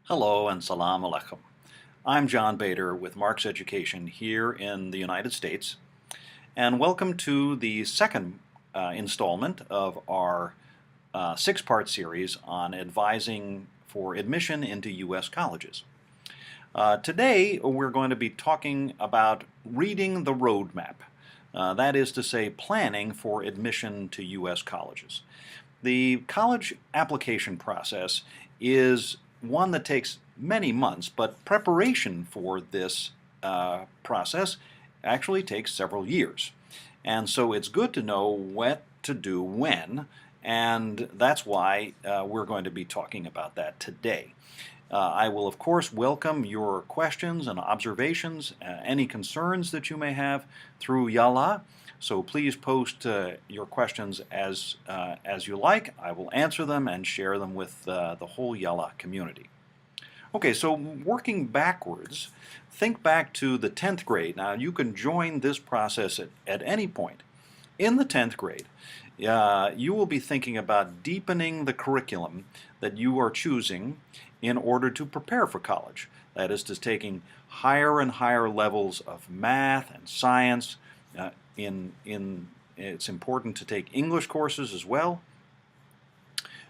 Hello and salam alaikum. I'm John Bader with Marks Education here in the United States, and welcome to the second installment of our six-part series on advising for admission into U.S. colleges. Today we're going to be talking about reading the roadmap. That is to say, planning for admission to U.S. colleges. The college application process is one that takes many months, but preparation for this process actually takes several years. And so it's good to know what to do when, and that's why we're going to be talking about that today. I will, of course, welcome your questions and observations, any concerns that you may have through YALLAH. So please post your questions as you like. I will answer them and share them with the whole YALLAH community. Okay, so working backwards, think back to the 10th grade. Now, you can join this process at any point. In the 10th grade, you will be thinking about deepening the curriculum that you are choosing in order to prepare for college. That is, to taking higher and higher levels of math and science. It's important to take English courses as well,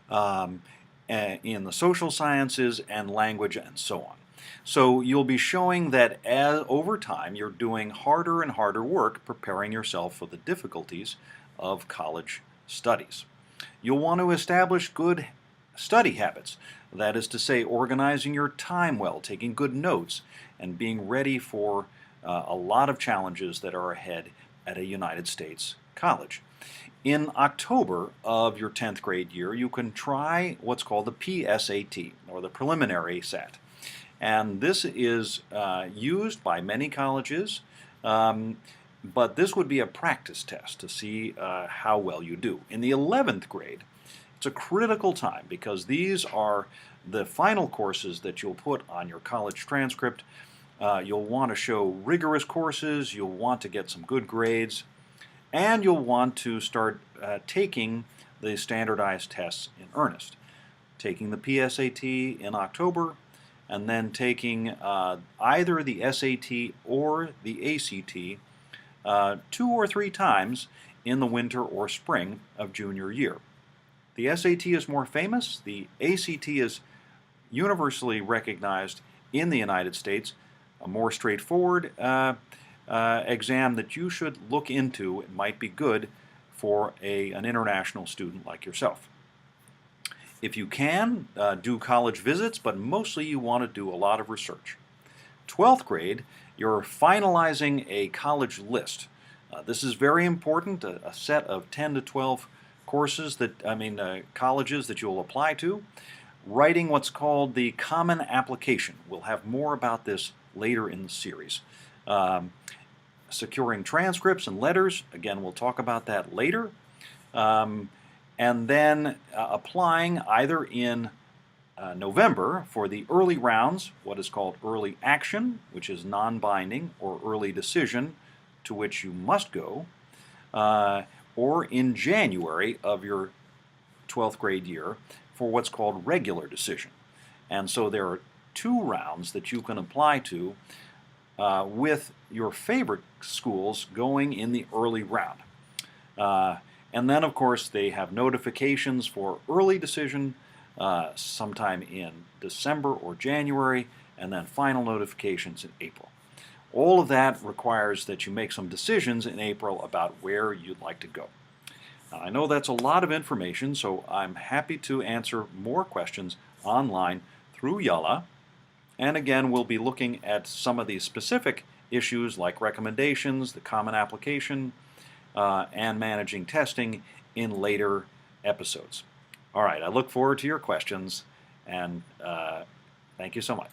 in the social sciences and language and so on. So you'll be showing that over time you're doing harder and harder work preparing yourself for the difficulties of college studies. You'll want to establish good study habits. That is to say, organizing your time well, taking good notes, and being ready for a lot of challenges that are ahead at a United States college. In October of your 10th grade year, you can try what's called the PSAT, or the preliminary SAT. And this is used by many colleges, but this would be a practice test to see how well you do. In the 11th grade, it's a critical time because these are the final courses that you'll put on your college transcript. You'll want to show rigorous courses, you'll want to get some good grades, and you'll want to start taking the standardized tests in earnest. Taking the PSAT in October, and then taking either the SAT or the ACT 2 or 3 times in the winter or spring of junior year. The SAT is more famous. The ACT is universally recognized in the United States, a more straightforward exam that you should look into. It might be good for an international student like yourself. If you can, do college visits, but mostly you want to do a lot of research. 12th grade, you're finalizing a college list. This is very important, a set of 10 to 12 courses colleges that you'll apply to. Writing what's called the common application. We'll have more about this later in the series. Securing transcripts and letters, again, we'll talk about that later. And then applying either in November for the early rounds, what is called early action, which is non-binding, or early decision, to which you must go, or in January of your 12th grade year for what's called regular decision. And so there are 2 rounds that you can apply to with your favorite schools going in the early round. And then, of course, they have notifications for early decision sometime in December or January, and then final notifications in April. All of that requires that you make some decisions in April about where you'd like to go. Now, I know that's a lot of information, so I'm happy to answer more questions online through YALLAH. And again, we'll be looking at some of these specific issues like recommendations, the common application, and managing testing in later episodes. All right, I look forward to your questions, and thank you so much.